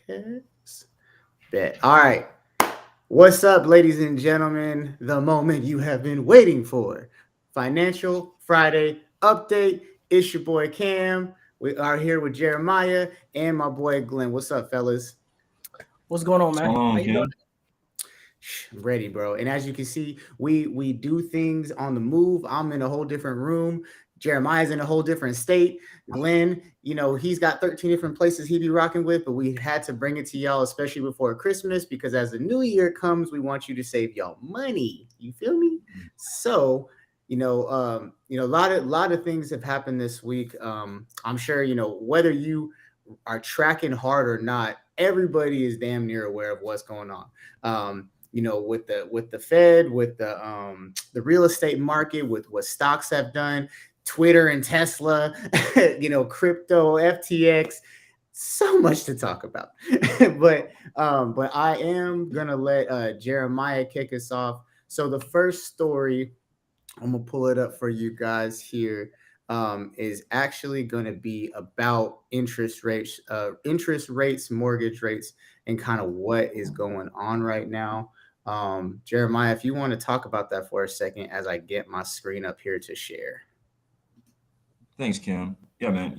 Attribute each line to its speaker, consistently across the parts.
Speaker 1: podcast. Bet. All right. What's up, ladies and gentlemen? The moment you have been waiting for. Financial Friday update. It's your boy Cam. We are here with Jeremiah and my boy Glenn. What's up, fellas?
Speaker 2: What's going on,
Speaker 3: What's
Speaker 2: man?
Speaker 3: going
Speaker 2: How
Speaker 3: on,
Speaker 2: you doing?
Speaker 3: Kim?
Speaker 1: Ready, bro. And as you can see, we do things on the move. I'm in a whole different room. Jeremiah's in a whole different state. Glenn, he's got 13 different places he be rocking with, but we had to bring it to y'all, especially before Christmas, because as the new year comes, we want you to save y'all money. You feel me? So, a lot of things have happened this week. I'm sure, whether you are tracking hard or not, everybody is damn near aware of what's going on. With the Fed, with the real estate market, with what stocks have done, Twitter and Tesla, crypto, FTX, so much to talk about. but I am gonna let Jeremiah kick us off. So the first story, I'm gonna pull it up for you guys here. Is actually going to be about interest rates, mortgage rates, and kind of what is going on right now. Jeremiah, if you want to talk about that for a second as I get my screen up here to share.
Speaker 3: Thanks, Kim. Yeah, man.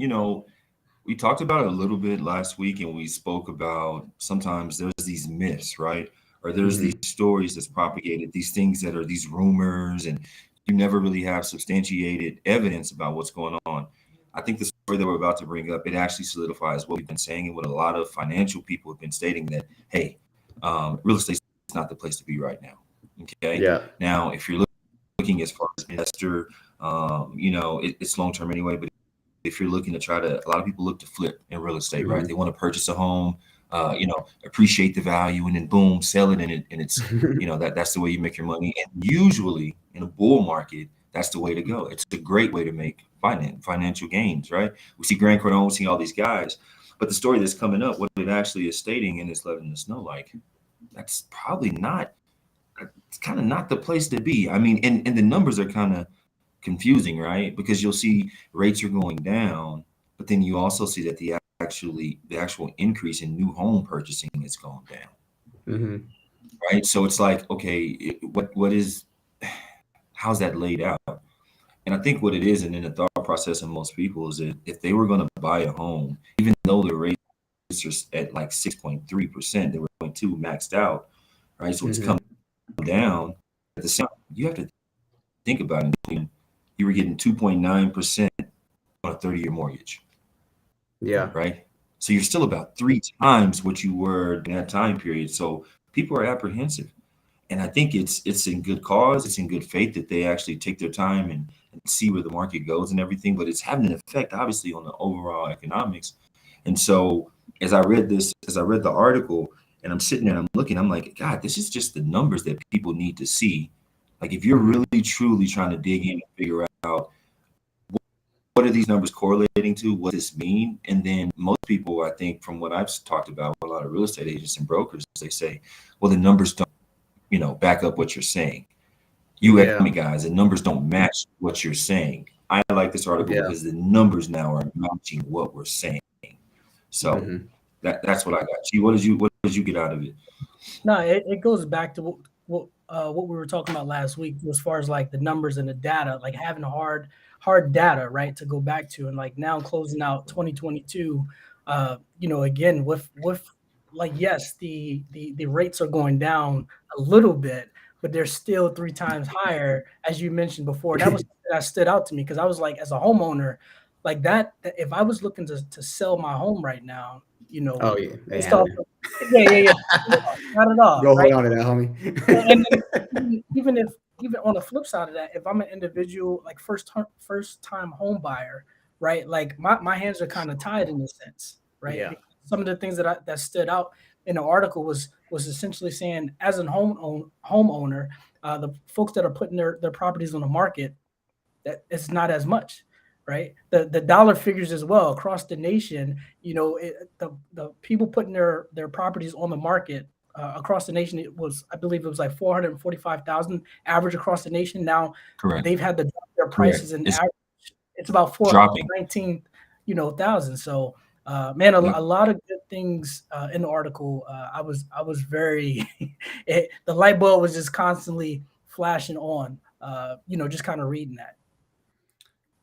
Speaker 3: We talked about it a little bit last week, and we spoke about sometimes there's these myths, right? Or there's these
Speaker 1: Mm-hmm.
Speaker 3: stories that's propagated, these things that are these rumors, and you never really have substantiated evidence about what's going on. I think the story that we're about to bring up, it actually solidifies what we've been saying and what a lot of financial people have been stating that, hey, real estate's not the place to be right now. Okay.
Speaker 1: Yeah.
Speaker 3: Now, if you're looking as far as investor, it's long term anyway. But if you're looking to a lot of people look to flip in real estate, right? They want to purchase a home, appreciate the value, and then boom, sell it, and it's
Speaker 1: Mm-hmm.
Speaker 3: that's the way you make your money. And usually in a bull market, that's the way to go. It's a great way to make financial gains, right? We see Grant Cardone, we see all these guys, but the story that's coming up, what it actually is stating, and it's letting us know, like, that's probably not. It's kind of not the place to be. I mean, and the numbers are kind of confusing, right? Because you'll see rates are going down, but then you also see that the actual increase in new home purchasing is going down,
Speaker 1: Mm-hmm.
Speaker 3: right? So it's like, okay, what is how's that laid out? And I think what it is, and in the thought process of most people, is that if they were going to buy a home, even though the rates are at like 6.3%, they were 0.2 maxed out, right? So it's come
Speaker 1: Mm-hmm.
Speaker 3: down. At the same time, you have to think about it. You were getting 2.9% on a 30-year mortgage,
Speaker 1: Yeah.
Speaker 3: right? So you're still about three times what you were in that time period. So people are apprehensive. And I think it's in good cause, it's in good faith that they actually take their time and see where the market goes and everything. But it's having an effect, obviously, on the overall economics. And so as I read the article, and I'm sitting there and I'm looking, I'm like, God, this is just the numbers that people need to see. Like, if you're
Speaker 1: Mm-hmm.
Speaker 3: really truly trying to dig in and figure out what are these numbers correlating to, what does this mean? And then most people, I think, from what I've talked about with a lot of real estate agents and brokers, they say, well, the numbers don't, back up what you're saying. You
Speaker 1: Yeah.
Speaker 3: economic guys, the numbers don't match what you're saying. I like this article
Speaker 1: Yeah.
Speaker 3: because the numbers now are matching what we're saying. So
Speaker 1: Mm-hmm.
Speaker 3: that's what I got. G, what did you get out of it?
Speaker 2: No, it goes back to what we were talking about last week as far as like the numbers and the data, like having hard data, right, to go back to, and like now closing out 2022. Again with like, yes, the rates are going down a little bit, but they're still three times higher, as you mentioned before. That was something that stood out to me because I was like, as a homeowner, like if I was looking to sell my home right now,
Speaker 1: Oh yeah, they
Speaker 2: based off
Speaker 1: happening.
Speaker 2: of, yeah. Not at all,
Speaker 1: Go hold
Speaker 2: right?
Speaker 1: on to that,
Speaker 2: And then
Speaker 1: homie.
Speaker 2: even on the flip side of that, if I'm an individual, like first time home buyer, right? Like my hands are kind of tied in a sense, right?
Speaker 1: Yeah.
Speaker 2: Because some of the things that stood out in the article was essentially saying, as a homeowner, the folks that are putting their properties on the market, that it's not as much, right? The dollar figures as well across the nation. The people putting their properties on the market across the nation, I believe it was like 445,000 average across the nation. Now
Speaker 3: Correct.
Speaker 2: they've had to drop their
Speaker 3: Correct.
Speaker 2: prices, and
Speaker 3: It's
Speaker 2: average it's about
Speaker 3: dropping.
Speaker 2: 419 thousand. So Man,
Speaker 3: Yep.
Speaker 2: a lot of good things in the article. I was very the light bulb was just constantly flashing on. Just kind of reading that.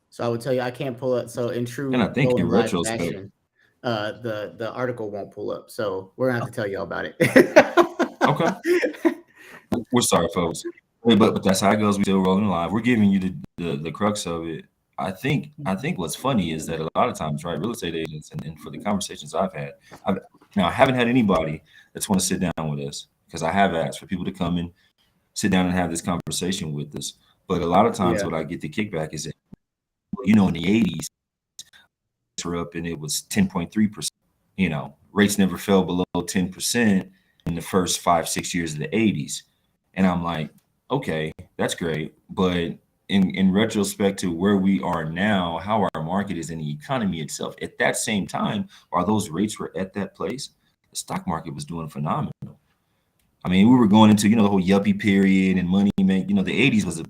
Speaker 1: So I would tell you I can't pull up. So in
Speaker 3: And I
Speaker 1: true
Speaker 3: think in
Speaker 1: Bowen Live
Speaker 3: retrospect,
Speaker 1: fashion, the article won't pull up. So we're gonna have to tell you all about it.
Speaker 3: okay, we're sorry, folks. But that's how it goes. We still rolling live. We're giving you the crux of it. I think what's funny is that a lot of times, right, real estate agents and for the conversations I've had, I haven't had anybody that's want to sit down with us because I have asked for people to come and sit down and have this conversation with us. But a lot of times,
Speaker 1: Yeah.
Speaker 3: what I get the kickback is that, in the 80s, were up and it was 10.3%. Rates never fell below 10% in the first 5-6 years of the 80s. And I'm like, okay, that's great. But in retrospect to where we are now, how our market is in the economy itself, at that same time, while those rates were at that place, the stock market was doing phenomenal. I mean, we were going into, the whole yuppie period and money make, the 80s was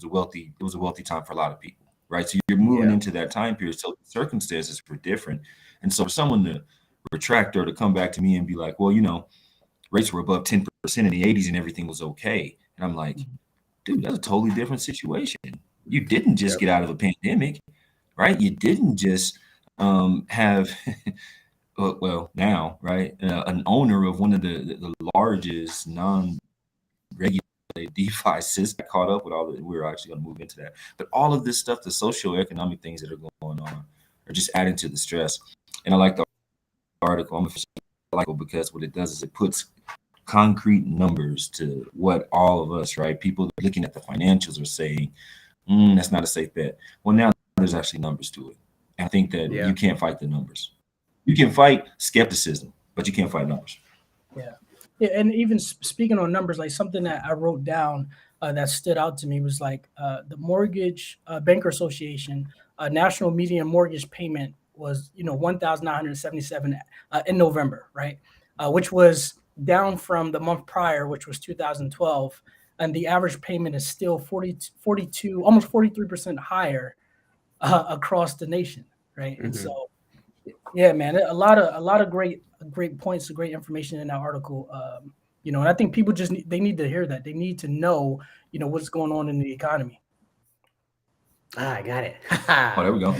Speaker 3: a wealthy time for a lot of people, right? So you're moving into that time period. So the circumstances were different. And so for someone to retract or to come back to me and be like, well, rates were above 10% in the 80s and everything was okay. And I'm like, dude, that's a totally different situation. You didn't just get out of a pandemic, right? You didn't just have, well, now, right, an owner of one of the largest non-regulated DeFi systems caught up with all the, we're actually going to move into that. But all of this stuff, the socioeconomic things that are going on are just adding to the stress. And I like the article. I like it because what it does is it puts concrete numbers to what all of us, right? People looking at the financials are saying, that's not a safe bet. Well, now there's actually numbers to it. And I think that you can't fight the numbers. You can fight skepticism, but you can't fight numbers.
Speaker 2: Yeah, and even speaking on numbers, like something that I wrote down that stood out to me was like the Mortgage Banker Association national median mortgage payment was 1,977 in November, right? Which was down from the month prior, which was 2012, and the average payment is still 42, almost 43% higher across the nation, right? And so, yeah, man, a lot of great points, great information in that article. And I think people they need to hear that. They need to know, what's going on in the economy.
Speaker 1: I got it.
Speaker 3: Oh, there we go.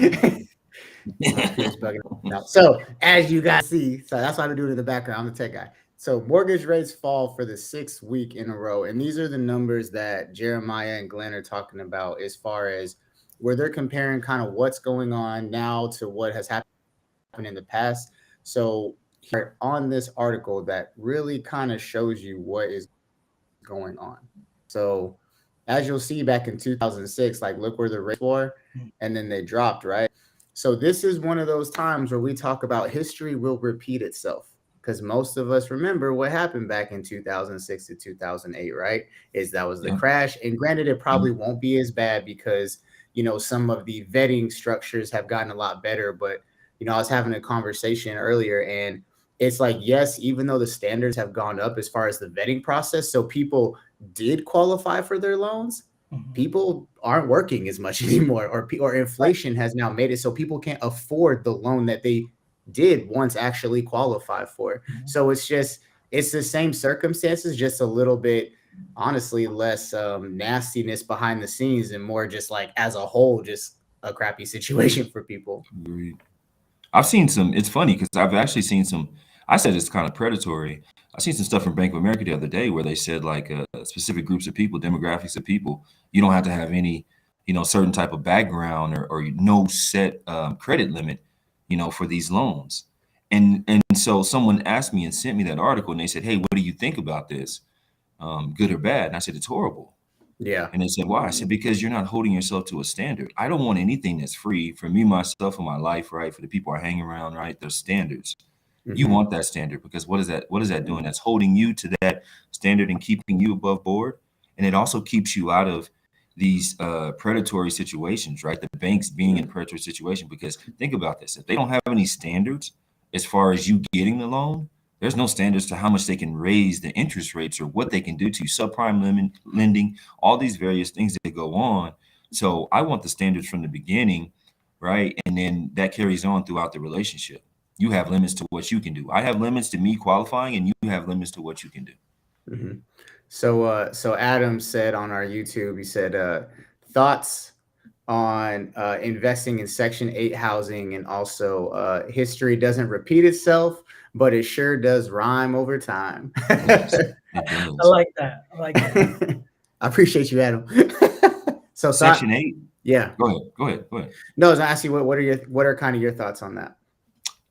Speaker 1: So as you guys see, so that's why I'm doing it in the background. I'm the tech guy. So mortgage rates fall for the 6th week in a row. And these are the numbers that Jeremiah and Glenn are talking about as far as where they're comparing kind of what's going on now to what has happened in the past. So here on this article that really kind of shows you what is going on. So as you'll see back in 2006, like look where the rates were and then they dropped, right? So this is one of those times where we talk about history will repeat itself because most of us remember what happened back in 2006 to 2008, right? That was the crash. And granted, it probably won't be as bad because, some of the vetting structures have gotten a lot better. But, I was having a conversation earlier and it's like, yes, even though the standards have gone up as far as the vetting process, so people did qualify for their loans, people aren't working as much anymore, or inflation has now made it so people can't afford the loan that they did once actually qualify for. So it's the same circumstances, just a little bit, honestly, less nastiness behind the scenes and more just like as a whole, just a crappy situation for people.
Speaker 3: I've seen some, it's funny because I've actually seen some, I said it's kind of predatory. I seen some stuff from Bank of America the other day where they said like specific groups of people, demographics of people, you don't have to have any, certain type of background or no set credit limit, for these loans. And so someone asked me and sent me that article and they said, hey, what do you think about this? Good or bad? And I said, it's horrible.
Speaker 1: Yeah.
Speaker 3: And they said, why? I said, because you're not holding yourself to a standard. I don't want anything that's free for me, myself, and my life, right? For the people I hang around, right? There's standards. You want that standard because what is that doing? That's holding you to that standard and keeping you above board. And it also keeps you out of these predatory situations, right? The banks being in a predatory situation, because think about this. If they don't have any standards as far as you getting the loan, there's no standards to how much they can raise the interest rates or what they can do to you, subprime lending, all these various things that go on. So I want the standards from the beginning right? And then that carries on throughout the relationship. You have limits to what you can do. I have limits to me qualifying, and you have limits to what you can do.
Speaker 1: Mhm. So Adam said on our YouTube, he said, thoughts on investing in Section 8 housing, and also history doesn't repeat itself, but it sure does rhyme over time.
Speaker 3: Yes, it
Speaker 2: I
Speaker 3: does.
Speaker 2: like that. I like that.
Speaker 1: I appreciate you, Adam. So
Speaker 3: Section 8.
Speaker 1: yeah.
Speaker 3: Go ahead.
Speaker 1: No, I was asking what are kind of your thoughts on that?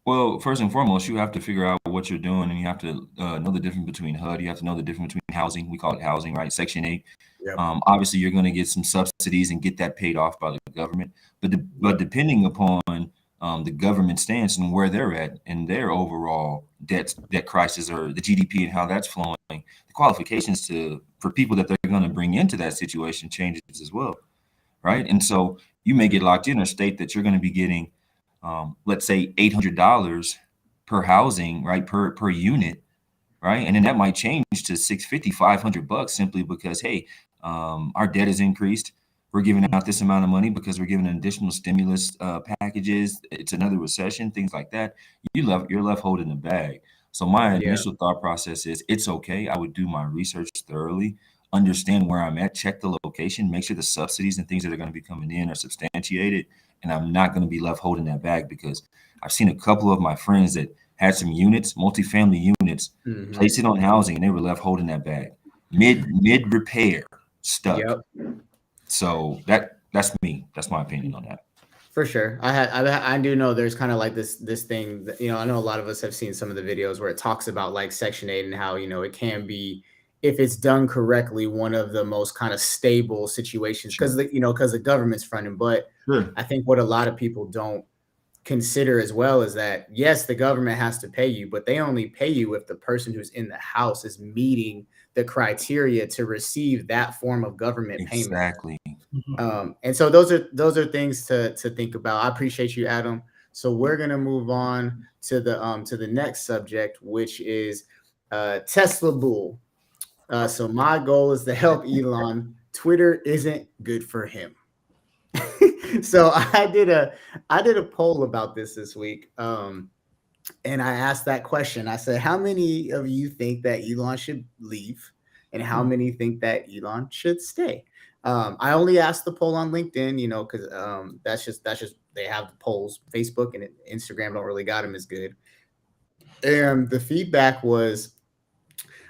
Speaker 3: Well, first and foremost, you have to figure out what you're doing, and you have to know the difference between HUD. You have to know the difference between housing. We call it housing, right? Section 8.
Speaker 1: Yep.
Speaker 3: Obviously, you're going to get some subsidies and get that paid off by the government. But depending upon the government stance and where they're at and their overall debt crisis, or the GDP and how that's flowing, the qualifications for people that they're going to bring into that situation changes as well, right? And so you may get locked in a state that you're going to be getting, let's say $800 per housing, right, per unit, right? And then that might change to $650, $500 simply because, hey, our debt has increased. We're giving out this amount of money because we're giving additional stimulus packages. It's another recession, things like that. You're left holding the bag. So my initial thought process is it's okay. I would do my research thoroughly, understand where I'm at, check the location, make sure the subsidies and things that are going to be coming in are substantiated, and I'm not going to be left holding that bag, because I've seen a couple of my friends that had some units, multifamily units, place it on housing, and they were left holding that bag mid repair, stuck.
Speaker 1: Yep.
Speaker 3: So that's me. That's my opinion on that.
Speaker 1: For sure. I do know there's kind of like this thing that, I know a lot of us have seen some of the videos where it talks about like Section 8 and how, it can be, if it's done correctly, one of the most kind of stable situations, because the government's fronting. But I think what a lot of people don't consider as well is that, yes, the government has to pay you, but they only pay you if the person who's in the house is meeting the criteria to receive that form of government payment.
Speaker 3: Exactly.
Speaker 1: And so those are things to think about. I appreciate you, Adam. So we're gonna move on to the next subject, which is Tesla bull. So my goal is to help Elon. Twitter isn't good for him. So I did a poll about this week, and I asked that question. I said, how many of you think that Elon should leave, and how many think that Elon should stay? I only asked the poll on LinkedIn, because that's just they have the polls. Facebook and Instagram don't really got them as good. And the feedback was,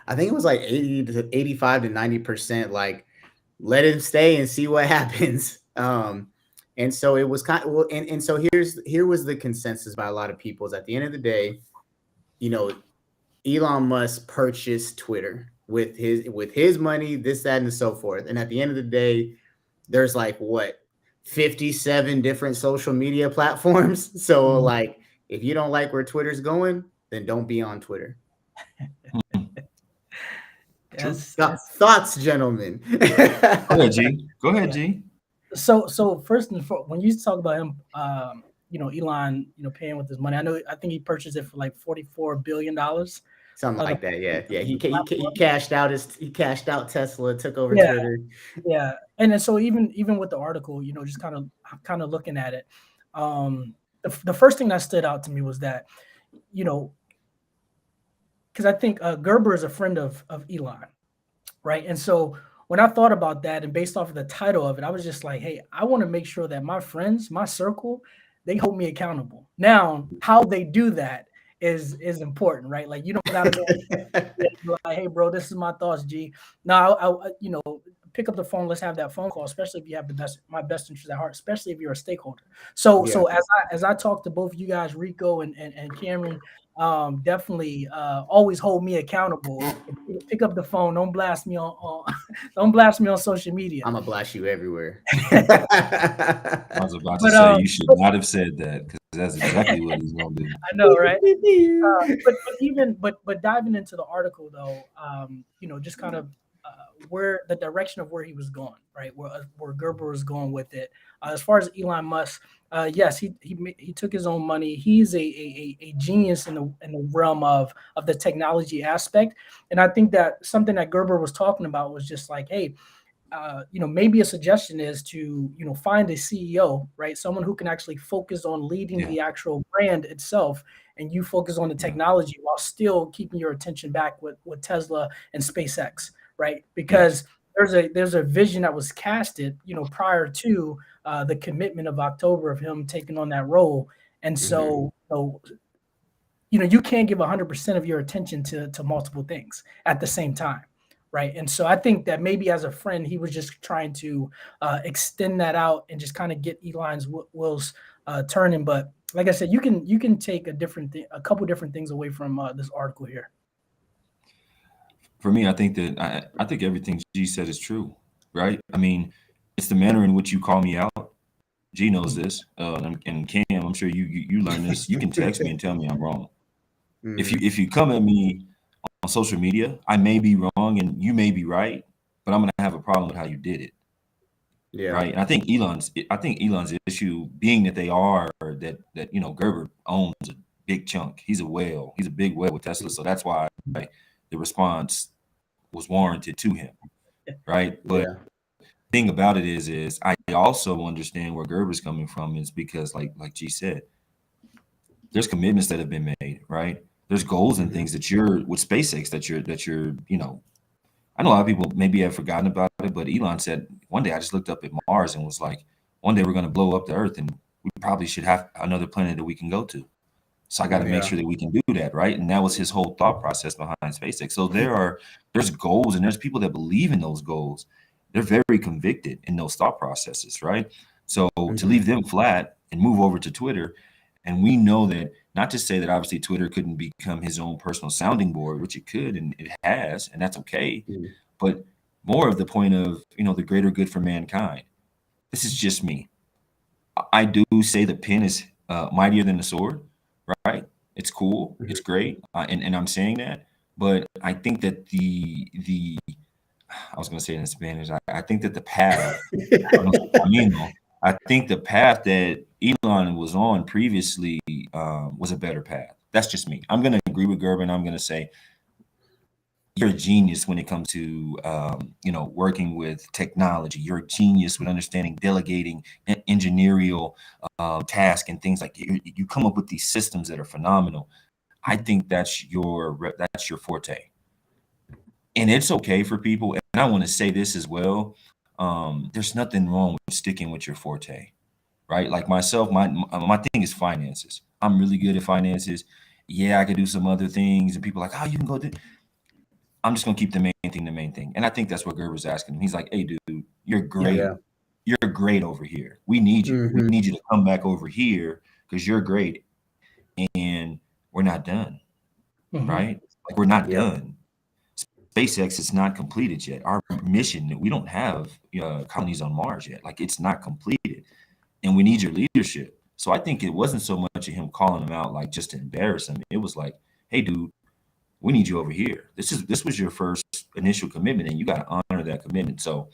Speaker 1: I think it was like 80 to 85 to 90%, like, let him stay and see what happens. And so it was kind of, well, and so here was the consensus by a lot of people, is at the end of the day, Elon Musk purchased Twitter with his money, this, that, and so forth. And at the end of the day, there's like 57 different social media platforms. So like, if you don't like where Twitter's going, then don't be on Twitter. Thoughts, gentlemen.
Speaker 3: Go ahead, G.
Speaker 2: So first and foremost, when you talk about him, Elon, paying with his money, I think he purchased it for like $44 billion.
Speaker 1: Something like that, yeah. He cashed out Tesla, took over Twitter.
Speaker 2: Yeah, and then so even with the article, just kind of looking at it, the first thing that stood out to me was that, because I think Gerber is a friend of Elon, right? And so when I thought about that, and based off of the title of it, I was just like, hey, I want to make sure that my friends, my circle, they hold me accountable. Now, how they do that is important, right? Like, you don't gotta go like, hey, bro, this is my thoughts, G. Now, I pick up the phone. Let's have that phone call, especially if you have my best interest at heart, especially if you're a stakeholder. So as I talk to both you guys, Rico and Cameron, definitely always hold me accountable. Pick up the phone. Don't blast me on don't blast me on social media.
Speaker 1: I'm gonna blast you everywhere.
Speaker 3: I was about to say you should not have said that, because that's exactly what he's gonna do.
Speaker 2: I know, right? But diving into the article though, just kind of where the direction of where he was going, right? Where Gerber was going with it. As far as Elon Musk, yes, he took his own money. He's a genius in the realm of the technology aspect, and I think that something that Gerber was talking about was just like, hey, maybe a suggestion is to, find a CEO, right? Someone who can actually focus on leading
Speaker 3: Yeah.
Speaker 2: the actual brand itself, and you focus on the technology while still keeping your attention back with Tesla and SpaceX, right? Because there's a vision that was casted, prior to the commitment of October of him taking on that role, and so you can't give 100% of your attention to multiple things at the same time, right? And so I think that maybe as a friend, he was just trying to extend that out and just kind of get Elon's wheels turning. But like I said, you can take a couple different things away from this article here.
Speaker 3: For me, I think that I think everything G said is true, right? I mean, it's the manner in which you call me out. G knows this, and Cam, I'm sure you learned this. You can text me and tell me I'm wrong. If you come at me on social media, I may be wrong and you may be right, but I'm gonna have a problem with how you did it.
Speaker 1: Yeah.
Speaker 3: Right. And I think Elon's issue being that they are that Gerber owns a big chunk. He's a whale. He's a big whale with Tesla. So that's why the response was warranted to him. Right. But the thing about it is I also understand where Gerber's coming from, is because like G said, there's commitments that have been made, right? There's goals and things that you're with SpaceX that you're I know a lot of people maybe have forgotten about it, but Elon said one day I just looked up at Mars and was like, one day we're going to blow up the Earth and we probably should have another planet that we can go to. So I got to make sure that we can do that, right? And that was his whole thought process behind SpaceX. So there's goals and there's people that believe in those goals. They're very convicted in those thought processes, right? So to leave them flat and move over to Twitter, and we know that, not to say that obviously Twitter couldn't become his own personal sounding board, which it could, and it has, and that's okay. But more of the point of, the greater good for mankind. This is just me. I do say the pen is mightier than the sword, right? It's cool. It's great. And I'm saying that. But I think that I was going to say it in Spanish. I think that the path, I think the path that Elon was on previously was a better path. That's just me. I'm going to agree with Gerben. I'm going to say you're a genius when it comes to working with technology. You're a genius with understanding delegating engineering tasks and things like you come up with these systems that are phenomenal. I think that's your forte, and it's okay for people. And I want to say this as well. There's nothing wrong with sticking with your forte, right? Like myself, my thing is finances. I'm really good at finances. Yeah, I could do some other things, and people are like, oh, you can go do. I'm just gonna keep the main thing. And I think that's what Gerber's asking him. He's like, hey, dude, you're great. Yeah. You're great over here. We need you. We need you to come back over here because you're great. And we're not done. Right? Like we're not done. SpaceX is not completed yet. Our mission, we don't have colonies on Mars yet. Like it's not completed. And we need your leadership. So I think it wasn't so much of him calling him out like just to embarrass him. It was like, hey, dude, we need you over here. This was your first initial commitment, and you got to honor that commitment. So,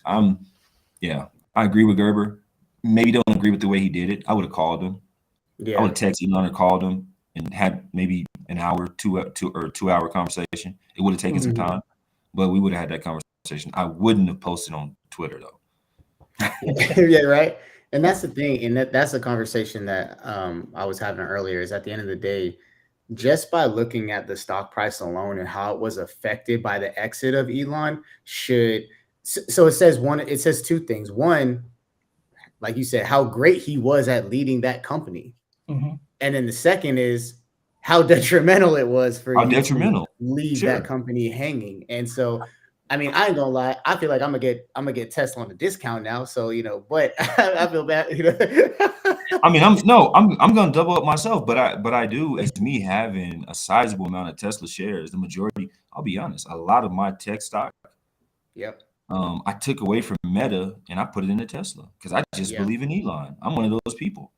Speaker 3: I agree with Gerber. Maybe don't agree with the way he did it. I would have called him. Yeah. I would have texted Elon or called him and had maybe an hour, 2-hour conversation. It would have taken some time, but we would have had that conversation. I wouldn't have posted on Twitter though.
Speaker 1: Yeah, right. And that's the thing, and that's a conversation that I was having earlier. Is at the end of the day, just by looking at the stock price alone and how it was affected by the exit of Elon so it says two things. One, like you said, how great he was at leading that company. And then the second is how detrimental it was for you to leave that company hanging. And so, I mean, I ain't gonna lie. I feel like I'm gonna get Tesla on a discount now. So, but I feel bad,
Speaker 3: I mean, I'm gonna double up myself, but I do, as me having a sizable amount of Tesla shares, the majority, I'll be honest, a lot of my tech stock, I took away from Meta and I put it into Tesla because I just believe in Elon. I'm one of those people.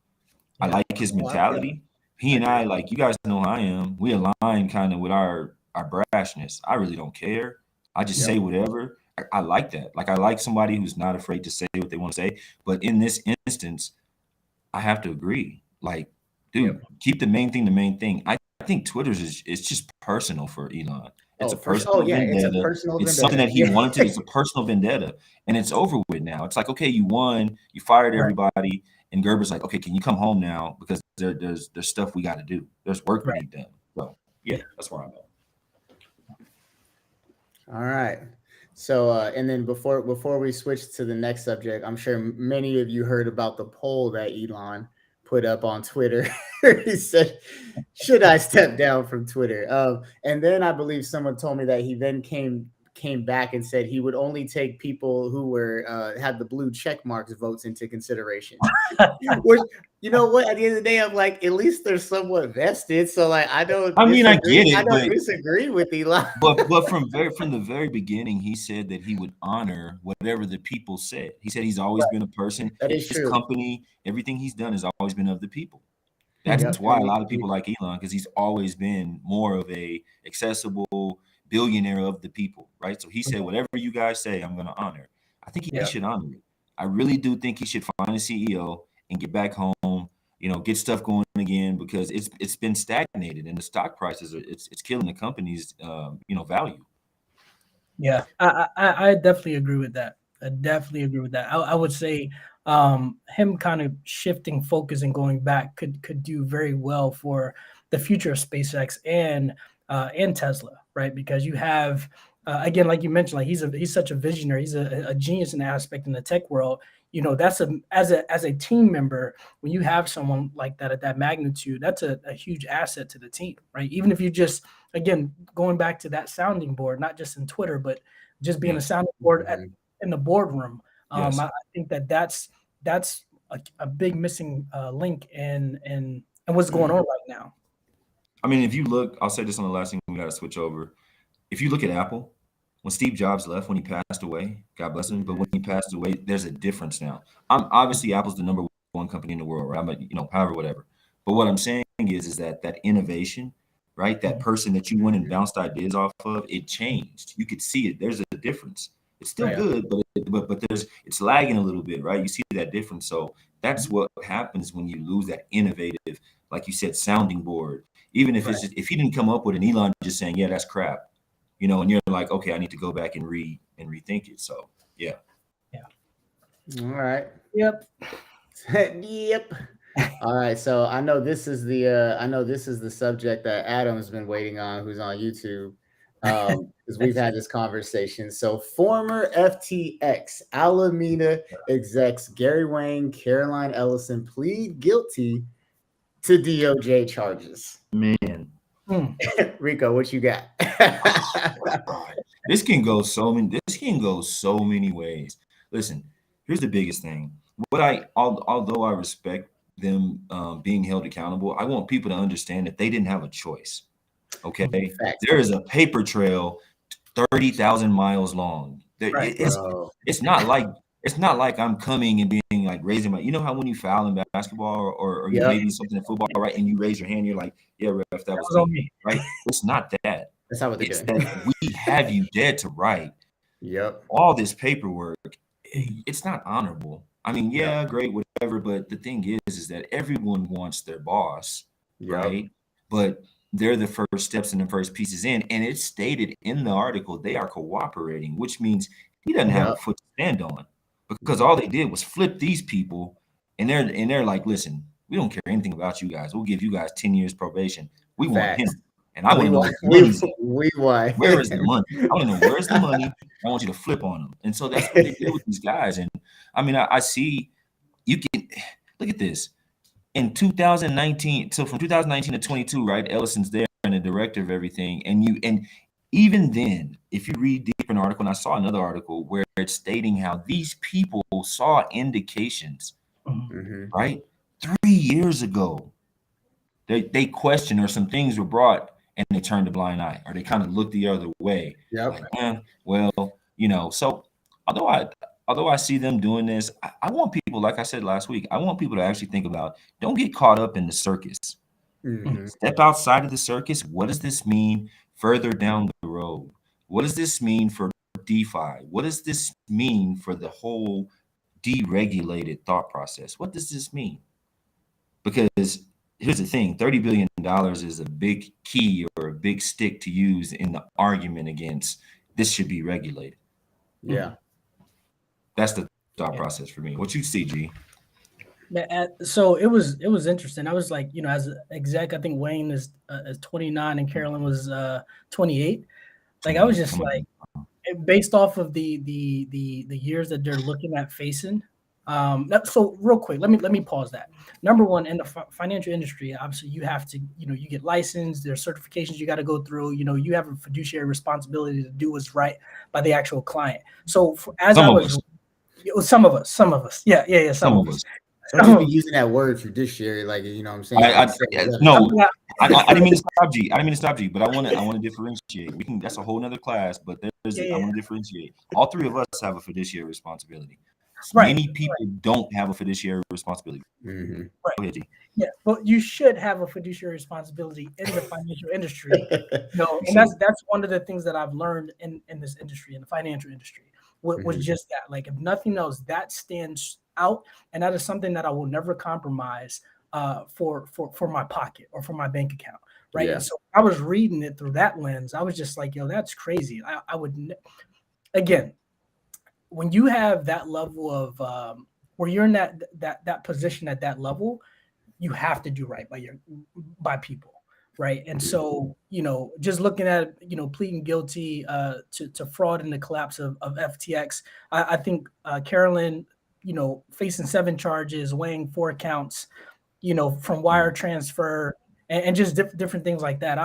Speaker 3: I like his mentality. He and I, like you guys know I am, we align kind of with our brashness. I really don't care. I just say whatever. I like that. Like I like somebody who's not afraid to say what they want to say. But in this instance, I have to agree. Like, dude, keep the main thing the main thing. I think Twitter's it's just personal for Elon. It's a
Speaker 1: For sure.
Speaker 3: personal
Speaker 1: Yeah, it's a
Speaker 3: vendetta.
Speaker 1: personal
Speaker 3: It's
Speaker 1: vendetta.
Speaker 3: something that he wanted to. It's a personal vendetta, and it's over with now. It's like, okay, you won, you fired everybody, and Gerber's like, okay, can you come home now because there's stuff we got to do. There's work we need done. So yeah, that's where I'm at.
Speaker 1: All right. So, and then before we switch to the next subject, I'm sure many of you heard about the poll that Elon put up on Twitter. He said, "Should I step down from Twitter?" And then I believe someone told me that he then came back and said he would only take people who were had the blue check marks votes into consideration. Which, you know what? At the end of the day, I'm like, at least they're somewhat vested. So like, I don't.
Speaker 3: I mean, I
Speaker 1: disagree-
Speaker 3: get it,
Speaker 1: I don't
Speaker 3: but-
Speaker 1: disagree with Elon.
Speaker 3: But from the very beginning, he said that he would honor whatever the people said. He said he's always been a person.
Speaker 1: That is
Speaker 3: his
Speaker 1: true.
Speaker 3: company, everything he's done has always been of the people. That's
Speaker 1: Yep.
Speaker 3: why a lot of people like Elon, because he's always been more of a accessible billionaire of the people, right? So he said, whatever you guys say, I'm going to honor. I think he should honor it. I really do think he should find a CEO and get back home, get stuff going again, because it's been stagnated and the stock prices it's killing the company's value.
Speaker 2: Yeah, I definitely agree with that. I would say him kind of shifting focus and going back could do very well for the future of SpaceX and Tesla, right? Because you have again, like you mentioned, like he's such a visionary, he's a genius in that aspect in the tech world. That's as a team member, when you have someone like that at that magnitude, that's a huge asset to the team, right? Even if you just, again, going back to that sounding board, not just in Twitter, but just being a sounding board in the boardroom. I think that's a big missing link in what's going on right now.
Speaker 3: I mean, if you look, I'll say this on the last thing, we got to switch over. If you look at Apple, when Steve Jobs left, when he passed away, God bless him, but when he passed away, there's a difference now. Obviously Apple's the number one company in the world, right? But however, whatever. But what I'm saying is that innovation, right? That person that you went and bounced ideas off of, it changed. You could see it. There's a difference. It's still good, but it's lagging a little bit, right? You see that difference. So that's what happens when you lose that innovative, like you said, sounding board. Even if if he didn't come up with an Elon just saying, yeah, that's crap, and you're like, okay, I need to go back and rethink it. So yeah.
Speaker 1: All right.
Speaker 2: Yep.
Speaker 1: Yep. All right. So I know this is the subject that Adam's been waiting on, who's on YouTube. Because we've had this conversation. So former FTX Alameda execs Gary Wang, Caroline Ellison plead guilty to DOJ charges.
Speaker 3: Man.
Speaker 1: Rico, what you got?
Speaker 3: This can go so many ways. Listen, here's the biggest thing. Although I respect them being held accountable, I want people to understand that they didn't have a choice. Okay, there is a paper trail 30,000 miles long. It's not like I'm coming and being like raising my, how when you foul in basketball or you maybe something in football, right? And you raise your hand, you're like, yeah, ref, that was me, right? It's not that.
Speaker 1: That's not what they
Speaker 3: it's
Speaker 1: do.
Speaker 3: That we have you dead to right.
Speaker 1: Yep.
Speaker 3: All this paperwork, it's not honorable. I mean, yeah, great, whatever. But the thing is that everyone wants their boss, right? But they're the first steps and the first pieces in. And it's stated in the article, they are cooperating, which means he doesn't have a foot to stand on, because all they did was flip these people. And they're like, listen, we don't care anything about you guys. We'll give you guys 10 years probation. We want him. And I want to know where is the money? I want to know where's the money. I want you to flip on them. And so that's what they do with these guys. And I mean, I see, you can look at this. In 2019, so from 2019 to 22, right? Ellison's there and the director of everything. And even then, if you read deep in the article, and I saw another article where it's stating how these people saw indications, right? 3 years ago, they questioned, or some things were brought and they turned a blind eye, or they kind of looked the other way. Like, so although I see them doing this, I want people, like I said last week, I want people to actually think about, don't get caught up in the circus. Step outside of the circus. What does this mean further down the road? What does this mean for DeFi? What does this mean for the whole deregulated thought process? What does this mean? Because here's the thing: $30 billion is a big key or a big stick to use in the argument against this should be regulated.
Speaker 1: Yeah.
Speaker 3: That's the thought process for me. What you see, G?
Speaker 2: So it was interesting. I was like, as an exec, I think Wayne is 29 and Carolyn was 28. Like I was just like, based off of the years that they're looking at facing. So real quick, let me pause that. Number one, in the financial industry, obviously you have to, you get licensed. There's certifications you got to go through. You have a fiduciary responsibility to do what's right by the actual client. So some of us, yeah, some of us.
Speaker 1: Don't just be using that word fiduciary, like what I'm saying.
Speaker 3: I didn't mean to stop G. I didn't mean to stop G, but I want to differentiate. That's a whole nother class, but I want to differentiate. All three of us have a fiduciary responsibility. Right. Many people don't have a fiduciary responsibility.
Speaker 1: Mm-hmm.
Speaker 2: Right.
Speaker 3: Go ahead, G.
Speaker 2: Yeah, but you should have a fiduciary responsibility in the financial industry. And that's one of the things that I've learned in this industry, in the financial industry, was just that. Like, if nothing else, that stands out, and that is something that I will never compromise for my pocket or for my bank account, right?
Speaker 1: Yeah.
Speaker 2: And so I was reading it through that lens. I was just like, yo, that's crazy. I would, again, when you have that level of where you're in that position at that level, you have to do right by people, right? And so, just looking at, pleading guilty to fraud and the collapse of FTX, I think Carolyn, facing 7 charges, weighing 4 counts, from wire transfer and just different things like that.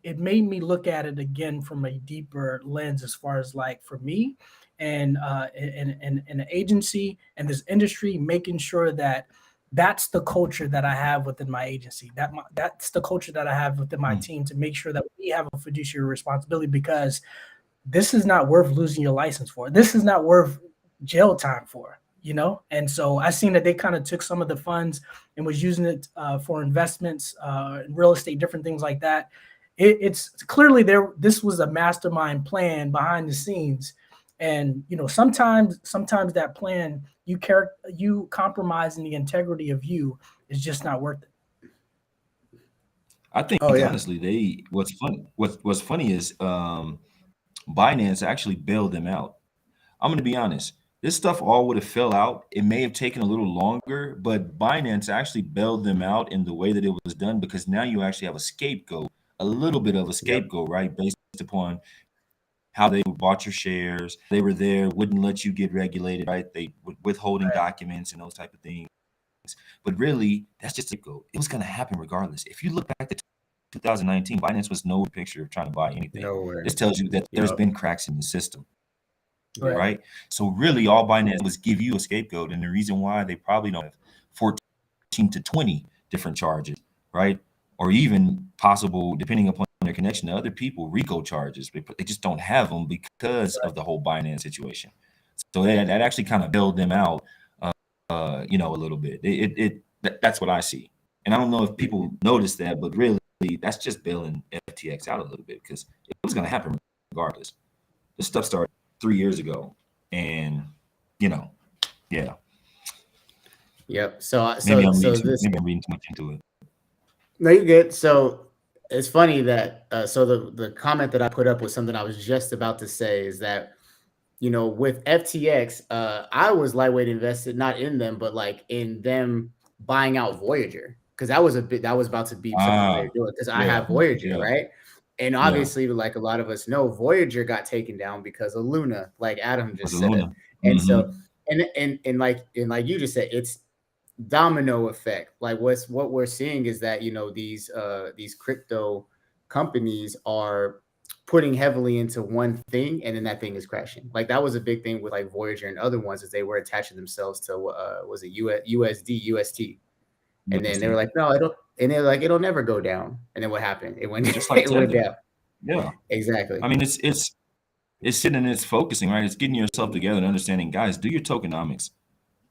Speaker 2: It made me look at it again from a deeper lens, as far as, like, for me and an agency and this industry, making sure that that's the culture that I have within my agency, that's the culture that I have within my team, to make sure that we have a fiduciary responsibility, because this is not worth losing your license for. This is not worth jail time for, And so I seen that they kind of took some of the funds and was using it for investments, real estate, different things like that. It's clearly this was a mastermind plan behind the scenes. And, sometimes that plan, you compromising the integrity of you is just not worth it.
Speaker 3: I think honestly, what's funny is Binance actually bailed them out. I'm going to be honest. This stuff all would have fell out. It may have taken a little longer, but Binance actually bailed them out in the way that it was done, because now you actually have a scapegoat, a little bit of a scapegoat, right? Based upon how they bought your shares. They were there, wouldn't let you get regulated, right? They were withholding documents and those type of things. But really, that's just a scapegoat. It was going to happen regardless. If you look back to 2019, Binance was no picture of trying to buy anything.
Speaker 1: Nowhere.
Speaker 3: This tells you that there's been cracks in the system, right? So really, all Binance was give you a scapegoat, and the reason why they probably don't have 14 to 20 different charges, right? Or even possible, depending upon their connection to other people, RICO charges. They just don't have them because of the whole Binance situation. So that actually kind of bailed them out, a little bit. That's what I see. And I don't know if people notice that, but really, that's just bailing FTX out a little bit, because it was going to happen regardless. This stuff started 3 years ago, and yeah.
Speaker 1: Yep. So
Speaker 3: maybe I'm reading too much into it.
Speaker 1: No, you're good. So it's funny that the comment that I put up was something I was just about to say, is that with FTX, I was lightweight invested, not in them, but like in them buying out Voyager, because that was about to be something they were doing, because I have Voyager, right? And obviously, like a lot of us know, Voyager got taken down because of Luna, like Adam just said. And so, and like you just said, it's domino effect. Like what we're seeing is that these crypto companies are putting heavily into one thing, and then that thing is crashing. Like that was a big thing with like Voyager and other ones, is they were attaching themselves to was it USD, UST, and then they were like, no, I don't. And they're like, it'll never go down. And then what happened? It went just like it went down.
Speaker 3: Yeah,
Speaker 1: exactly.
Speaker 3: I mean, it's sitting and it's focusing, right? It's getting yourself together and understanding, guys, do your tokenomics,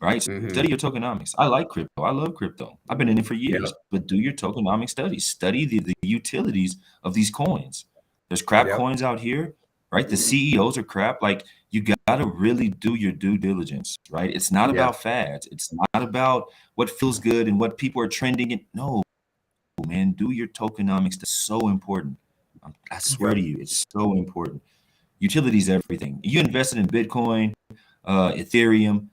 Speaker 3: right? Study your tokenomics. I like crypto. I love crypto. I've been in it for years, but do your tokenomic studies. Study the utilities of these coins. There's crap coins out here, right? The CEOs are crap. Like, you got to really do your due diligence, right? It's not
Speaker 1: Yeah.
Speaker 3: about fads. It's not about what feels good and what people are trending in. No, man, do your tokenomics. That's so important. I swear to you, it's so important. Utility is everything. You invested in Bitcoin, Ethereum,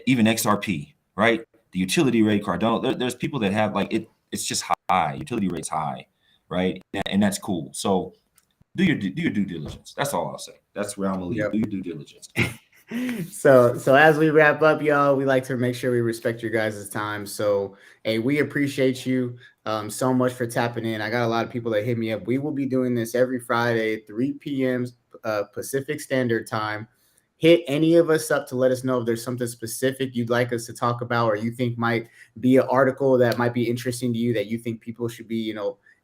Speaker 3: even XRP, right? The utility rate, Cardano. There's people that have like it. It's just high. Utility rate's high, right? And that's cool. So do your due diligence. That's all I'll say. That's where I'm gonna leave.
Speaker 1: Yep.
Speaker 3: Do your due diligence.
Speaker 1: So as we wrap up, y'all, we like to make sure we respect your guys' time. So, hey, we appreciate you so much for tapping in. I got a lot of people that hit me up. We will be doing this every Friday, 3 p.m. Pacific Standard Time. Hit any of us up to let us know if there's something specific you'd like us to talk about, or you think might be an article that might be interesting to you that you think people should be,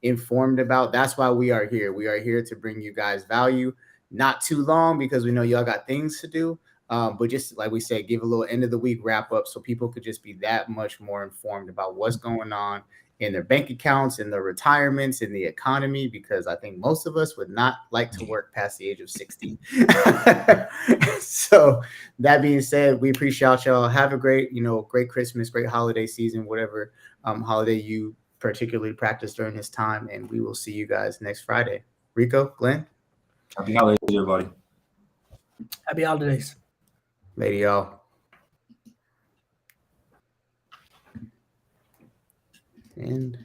Speaker 1: informed about. That's why we are here. We are here to bring you guys value. Not too long because we know y'all got things to do. But just like we said, give a little end of the week wrap up so people could just be that much more informed about what's going on in their bank accounts, in their retirements, in the economy, because I think most of us would not like to work past the age of 60. So that being said, we appreciate y'all. Have a great, great Christmas, great holiday season, whatever holiday you particularly practice during this time. And we will see you guys next Friday. Rico, Glenn.
Speaker 3: Happy holidays, everybody.
Speaker 2: Happy holidays.
Speaker 1: Later, y'all. And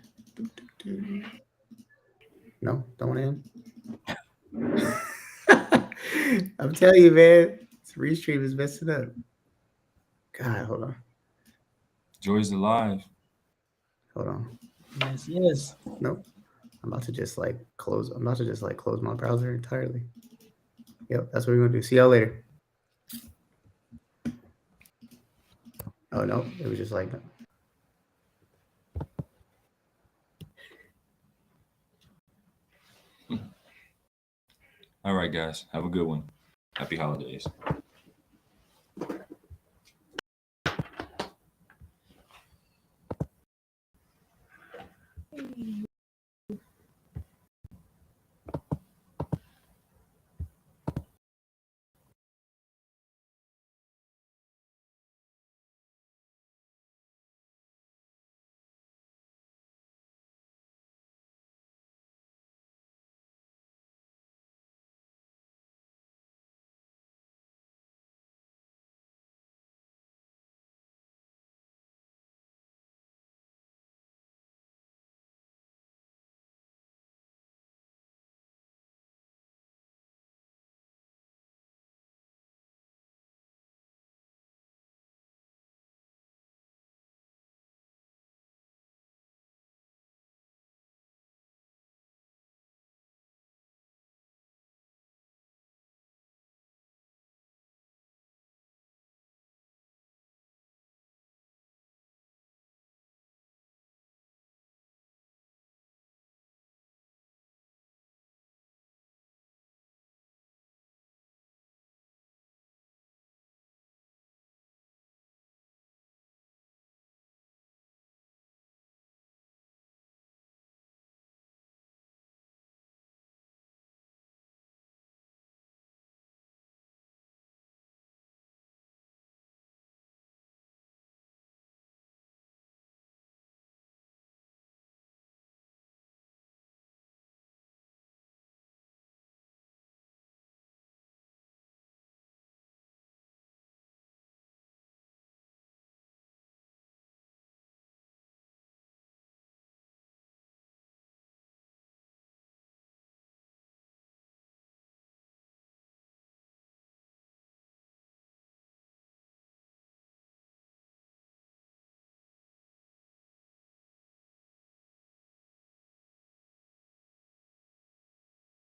Speaker 1: no, don't end. I'm telling you, man, this restream is messing up. God, hold on.
Speaker 3: Joy's alive.
Speaker 1: Hold on.
Speaker 2: Yes.
Speaker 1: Nope. I'm about to just close my browser entirely. Yep, that's what we're gonna do. See y'all later. Oh no, it was just like that.
Speaker 3: All right, guys. Have a good one. Happy holidays.